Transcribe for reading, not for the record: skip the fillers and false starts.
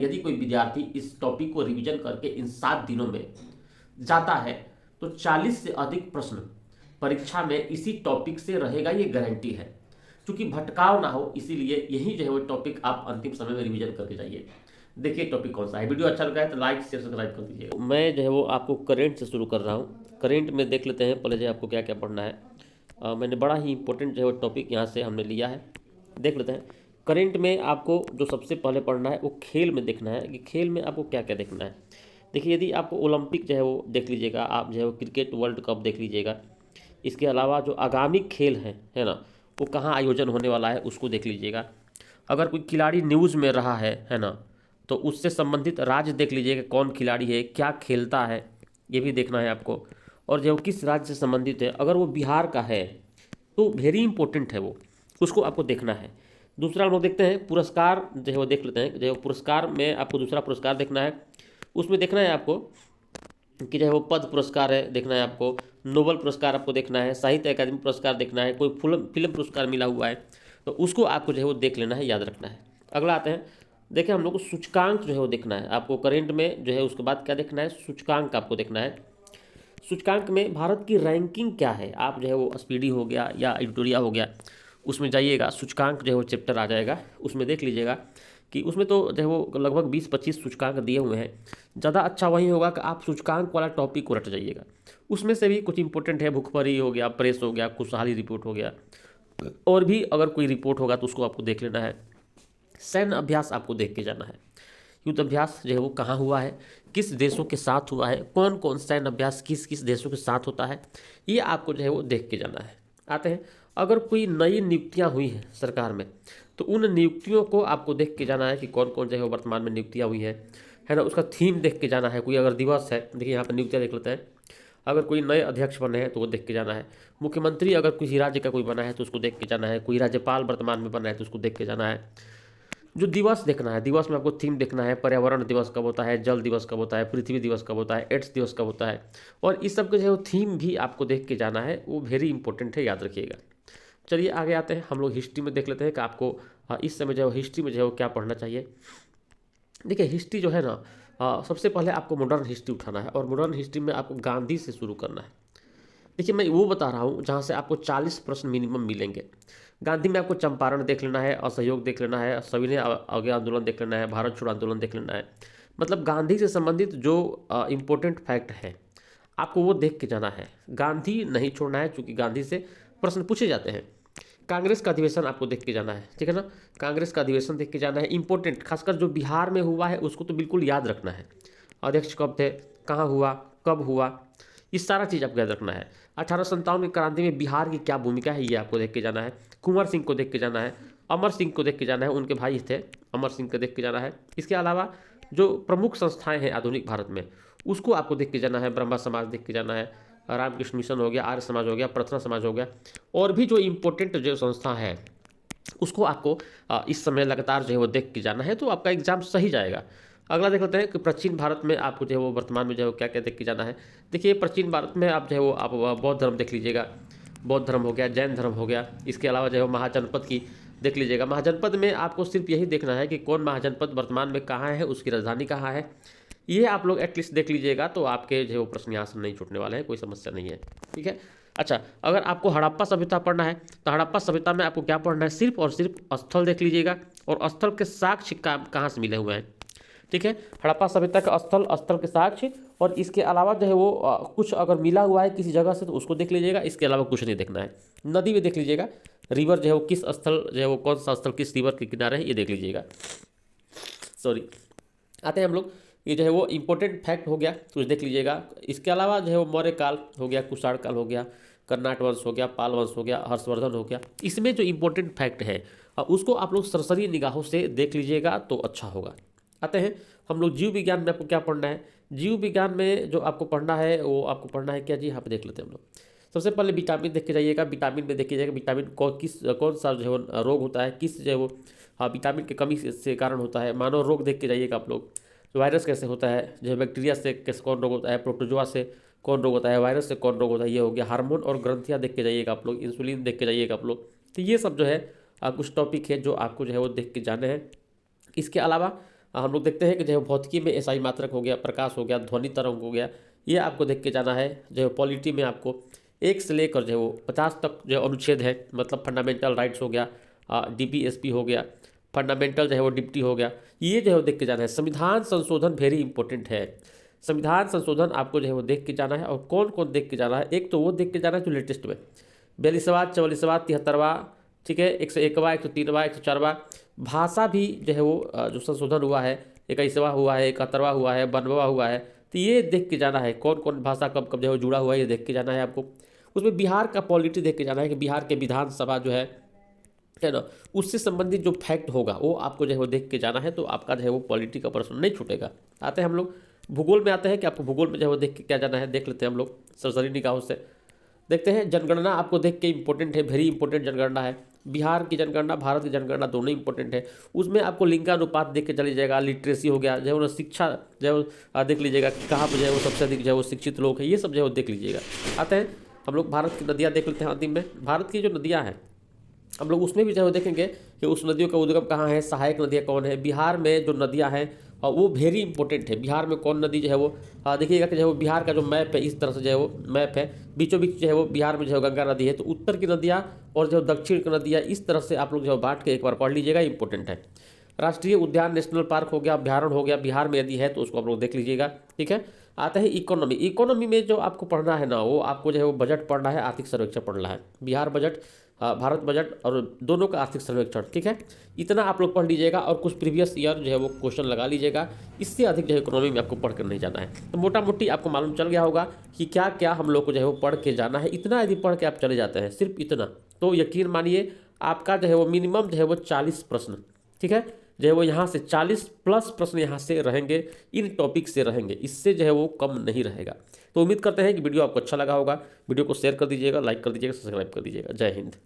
यदि कोई विद्यार्थी इस टॉपिक को रिवीजन करके इन 7 दिनों में जाता है तो 40 से अधिक प्रश्न परीक्षा में इसी टॉपिक से रहेगा, ये गारंटी है। क्योंकि भटकाव ना हो इसीलिए यही जो है वो टॉपिक आप अंतिम समय में रिवीजन करके जाइए। देखिए टॉपिक कौन सा है। वीडियो अच्छा लगा है तो लाइक शेयर सब्सक्राइब कर दीजिए। मैं जो है वो आपको करेंट से शुरू कर रहा हूँ। करेंट में देख लेते हैं पहले जो आपको क्या क्या पढ़ना है। मैंने बड़ा ही इंपॉर्टेंट जो है वो टॉपिक यहाँ से हमने लिया है, देख लेते हैं। करेंट में आपको जो सबसे पहले पढ़ना है वो खेल में देखना है कि खेल में आपको क्या क्या देखना है। देखिए यदि आपको ओलंपिक जो है वो देख लीजिएगा, आप जो है वो क्रिकेट वर्ल्ड कप देख लीजिएगा। इसके अलावा जो आगामी खेल हैं है ना, वो कहाँ आयोजन होने वाला है उसको देख लीजिएगा। अगर कोई खिलाड़ी न्यूज़ में रहा है ना, तो उससे संबंधित राज्य देख लीजिएगा, कौन खिलाड़ी है, क्या खेलता है, ये भी देखना है आपको। और जो किस राज्य से संबंधित है, अगर वो बिहार का है तो वेरी इंपॉर्टेंट है वो, उसको आपको देखना है। दूसरा हम लोग देखते हैं पुरस्कार जो है वो देख लेते हैं। जो पुरस्कार में आपको दूसरा पुरस्कार देखना है, उसमें देखना है आपको कि चाहे वो पद्म पुरस्कार है देखना है आपको, नोबल पुरस्कार आपको देखना है, साहित्य अकादमी पुरस्कार देखना है, कोई फिल्म पुरस्कार मिला हुआ है तो उसको आपको जो है वो देख लेना है, याद रखना है। अगला आते हैं, देखिए हम लोग को सूचकांक जो है वो देखना है आपको करेंट में जो है। उसके बाद क्या देखना है, सूचकांक आपको देखना है। सूचकांक में भारत की रैंकिंग क्या है, आप जो है वो स्पीडी हो गया या एडिटोरिया हो गया उसमें जाइएगा, सूचकांक जो है वो चैप्टर आ जाएगा, उसमें देख लीजिएगा कि उसमें तो जो है वो लगभग 20-25 सूचकांक दिए हुए हैं। ज़्यादा अच्छा वही होगा कि आप सूचकांक वाला टॉपिक को रट जाइएगा। उसमें से भी कुछ इंपॉर्टेंट है, भुखमरी हो गया, प्रेस हो गया, खुशहाली रिपोर्ट हो गया, और भी अगर कोई रिपोर्ट होगा तो उसको आपको देख लेना है। सैन्य अभ्यास आपको देख के जाना है, युद्ध अभ्यास जो है वो कहाँ हुआ है, किस देशों के साथ हुआ है, कौन कौन सैन्य अभ्यास किस किस देशों के साथ होता है, ये आपको जो है वो देख के जाना है। आते हैं, अगर कोई नई नियुक्तियाँ हुई हैं सरकार में तो उन नियुक्तियों को आपको देख के जाना है कि कौन कौन जो है वो वर्तमान में नियुक्तियाँ हुई हैं, है ना। उसका थीम देख के जाना है। कोई अगर दिवस है, देखिए यहाँ पर नियुक्तियाँ देख लेते हैं। अगर कोई नए अध्यक्ष बने हैं तो वो देख के जाना है। मुख्यमंत्री अगर किसी राज्य का कोई बना है तो उसको देख के जाना है। कोई राज्यपाल वर्तमान में बना है तो उसको देख के जाना है। जो दिवस देखना है, दिवस में आपको थीम देखना है, पर्यावरण दिवस कब होता है, जल दिवस कब होता है, पृथ्वी दिवस कब होता है, एड्स दिवस कब होता है, और इस सब के जो है थीम भी आपको देख के जाना है, वो वेरी इंपॉर्टेंट है, याद रखिएगा। चलिए आगे आते हैं, हम लोग हिस्ट्री में देख लेते हैं कि आपको इस समय जो है हिस्ट्री में जो है वो क्या पढ़ना चाहिए। देखिए हिस्ट्री जो है ना, सबसे पहले आपको मॉडर्न हिस्ट्री उठाना है, और मॉडर्न हिस्ट्री में आपको गांधी से शुरू करना है। देखिए मैं वो बता रहा हूँ जहाँ से आपको 40 प्रश्न मिनिमम मिलेंगे। गांधी में आपको चंपारण देख लेना है, असहयोग देख लेना है, सविनय अवज्ञा आंदोलन देख लेना है, भारत छोड़ो आंदोलन देख लेना है। मतलब गांधी से संबंधित जो इम्पोर्टेंट फैक्ट है आपको वो देख के जाना है। गांधी नहीं छोड़ना है क्योंकि गांधी से प्रश्न पूछे जाते हैं। कांग्रेस का अधिवेशन आपको देख के जाना है, ठीक है ना। कांग्रेस का अधिवेशन देख के जाना है, इंपॉर्टेंट, खासकर जो बिहार में हुआ है उसको तो बिल्कुल याद रखना है। अध्यक्ष कब थे, कहाँ हुआ, कब हुआ, ये सारा चीज़ आपको याद रखना है। 1857 की क्रांति में बिहार की क्या भूमिका है ये आपको देख के जाना है। कुंवर सिंह को देख के जाना है, अमर सिंह को देख के जाना है, उनके भाई थे, अमर सिंह को देख के जाना है। इसके अलावा जो प्रमुख संस्थाएं हैं आधुनिक भारत में उसको आपको देख के जाना है। ब्रह्मा समाज देख के जाना है, रामकृष्ण मिशन हो गया, आर्य समाज हो गया, प्रार्थना समाज हो गया, और भी जो इम्पोर्टेंट जो संस्था है उसको आपको इस समय लगातार जो है वो देख के जाना है, तो आपका एग्जाम सही जाएगा। अगला देख लेते हैं कि प्राचीन भारत में आपको जो है वो वर्तमान में जो है क्या क्या देख के जाना है। देखिए प्राचीन भारत में आप जो है वो आप बौद्ध धर्म देख लीजिएगा, बौद्ध धर्म हो गया, जैन धर्म हो गया। इसके अलावा जो है वो महाजनपद की देख लीजिएगा। महाजनपद में आपको सिर्फ यही देखना है कि कौन महाजनपद वर्तमान में कहाँ है, उसकी राजधानी कहाँ है, ये आप लोग एटलीस्ट देख लीजिएगा, तो आपके जो है वो प्रश्न यहाँ से नहीं छूटने वाले हैं, कोई समस्या नहीं है, ठीक है। अच्छा, अगर आपको हड़प्पा सभ्यता पढ़ना है तो हड़प्पा सभ्यता में आपको क्या पढ़ना है, सिर्फ और सिर्फ स्थल देख लीजिएगा, और स्थल के साक्ष्य कहाँ से मिले हुए हैं, ठीक है। हड़प्पा सभ्यता का स्थल, स्थल के साक्ष्य, और इसके अलावा जो है वो कुछ अगर मिला हुआ है किसी जगह से तो उसको देख लीजिएगा। इसके अलावा कुछ नहीं देखना है। नदी में देख लीजिएगा, रिवर जो है वो किस स्थल जो है वो कौन सा स्थल किस रिवर के किनारे है, ये देख लीजिएगा। सॉरी, आते हैं हम लोग, ये जो है वो इम्पोर्टेंट फैक्ट हो गया तो देख लीजिएगा। इसके अलावा जो है वो मौर्य काल हो गया, कुषाण काल हो गया, कर्नाट वंश हो गया, पाल वंश हो गया, हर्षवर्धन हो गया। इसमें जो इम्पोर्टेंट फैक्ट है उसको आप लोग सरसरी निगाहों से देख लीजिएगा तो अच्छा होगा। आते हैं हम लोग जीव विज्ञान में, आपको क्या पढ़ना है। जीव विज्ञान में जो आपको पढ़ना है वो आपको पढ़ना है क्या जी, यहाँ पे देख लेते हैं हम लोग। सबसे पहले विटामिन देख के जाइएगा। विटामिन में देखिए जाएगा विटामिन कौन सा जो है वो रोग होता है, किस जो है वो विटामिन की कमी से कारण होता है। मानव रोग देख के जाइएगा आप लोग। वायरस कैसे होता है, जो बैक्टीरिया से कैसे कौन रोग होता है, प्रोटोजोआ से कौन रोग होता है, वायरस से कौन रोग होता है, ये हो गया। हार्मोन और ग्रंथियाँ देख के जाइएगा आप लोग। इंसुलिन देख के जाइएगा आप लोग। तो ये सब जो है कुछ टॉपिक है जो आपको जो है वो देख के जाने हैं। इसके अलावा हम लोग देखते हैं कि जो है भौतिकी में एसआई मात्रक हो गया, प्रकाश हो गया, ध्वनि तरंग हो गया, ये आपको देख के जाना है। जो है पॉलिटी में आपको 1 से लेकर जो है वो 50 तक जो है अनुच्छेद है, मतलब फंडामेंटल राइट्स हो गया, डीपीएसपी हो गया, फंडामेंटल जो है वो डिप्टी हो गया, ये जो है वो देख के जाना है। संविधान संशोधन वेरी इंपॉर्टेंट है, संविधान संशोधन आपको जो है वो देख के जाना है। और कौन कौन देख के जाना है, एक तो वो देख के जाना है जो लेटेस्ट में 42वां, 44वां, 73वां, ठीक है, 101वां, 103वां, 104वां। भाषा भी जो है वो जो संशोधन हुआ है, 21वां हुआ है, 71वां हुआ है, 92वां हुआ है, तो ये देख के जाना है कौन कौन भाषा कब कब जो है जुड़ा हुआ है, ये देख के जाना है आपको। उसमें बिहार का पॉलिटी देख के जाना है कि बिहार के विधानसभा जो है ना, उससे संबंधित जो फैक्ट होगा वो आपको जो है वो देख के जाना है, तो आपका जो है वो पॉलिटी का प्रश्न नहीं छूटेगा। आते हैं हम लोग भूगोल में, आते हैं कि आपको भूगोल में जो है वो देख के क्या जाना है, देख लेते हैं हम लोग सरसरी निगाहों से। देखते हैं जनगणना आपको देख के इंपॉर्टेंट है, वेरी इंपॉर्टेंट जनगणना है। बिहार की जनगणना, भारत की जनगणना दोनों इंपॉर्टेंट है। उसमें आपको लिंगानुपात देख के चली जाएगा, लिटरेसी हो गया, जो है वो शिक्षा जो है वो देख लीजिएगा कि कहाँ पर जो है वो सबसे अधिक जो है वो शिक्षित लोग हैं, ये सब जो है वो देख लीजिएगा। आते हैं हम लोग भारत की नदियाँ देख लेते हैं अंतिम में। भारत की जो नदियाँ हैं हम लोग उसमें भी जो है देखेंगे कि उस नदियों का उद्गम कहाँ है, सहायक नदियाँ कौन है। बिहार में जो नदियाँ हैं और वो वेरी इंपॉर्टेंट है। बिहार में कौन नदी जो है वो देखिएगा कि जो है वो बिहार का जो मैप है, इस तरह से जो है वो मैप है, बीचों बीच जो है वो बिहार में जो है गंगा नदी है, तो उत्तर की नदियाँ और जो दक्षिण की नदियाँ, इस तरह से आप लोग जो है बांट के एक बार पढ़ लीजिएगा, इंपॉर्टेंट है। राष्ट्रीय उद्यान, नेशनल पार्क हो गया, अभ्यारण्य हो गया, बिहार में यदि है तो उसको आप लोग देख लीजिएगा, ठीक है। आता है इकोनॉमी। इकोनॉमी में जो आपको पढ़ना है ना, वो आपको जो है वो बजट पढ़ना है, आर्थिक सर्वेक्षण पढ़ना है, बिहार बजट, भारत बजट और दोनों का आर्थिक सर्वेक्षण, ठीक है। इतना आप लोग पढ़ लीजिएगा और कुछ प्रीवियस ईयर जो है वो क्वेश्चन लगा लीजिएगा। इससे अधिक जो है इकोनॉमी में आपको पढ़ कर नहीं जाना है। तो मोटा मोटी आपको मालूम चल गया होगा कि क्या क्या हम लोग को जो है वो पढ़ के जाना है। इतना यदि पढ़ के आप चले जाते हैं, सिर्फ इतना, तो यकीन मानिए आपका जो है वो मिनिमम जो है वो 40 प्रश्न, ठीक है, जो है वो यहाँ से 40+ प्रश्न यहाँ से रहेंगे, इन टॉपिक से रहेंगे, इससे जो है वो कम नहीं रहेगा। तो उम्मीद करते हैं कि वीडियो आपको अच्छा लगा होगा। वीडियो को शेयर कर दीजिएगा, लाइक कर दीजिएगा, सब्सक्राइब कर दीजिएगा। जय हिंद।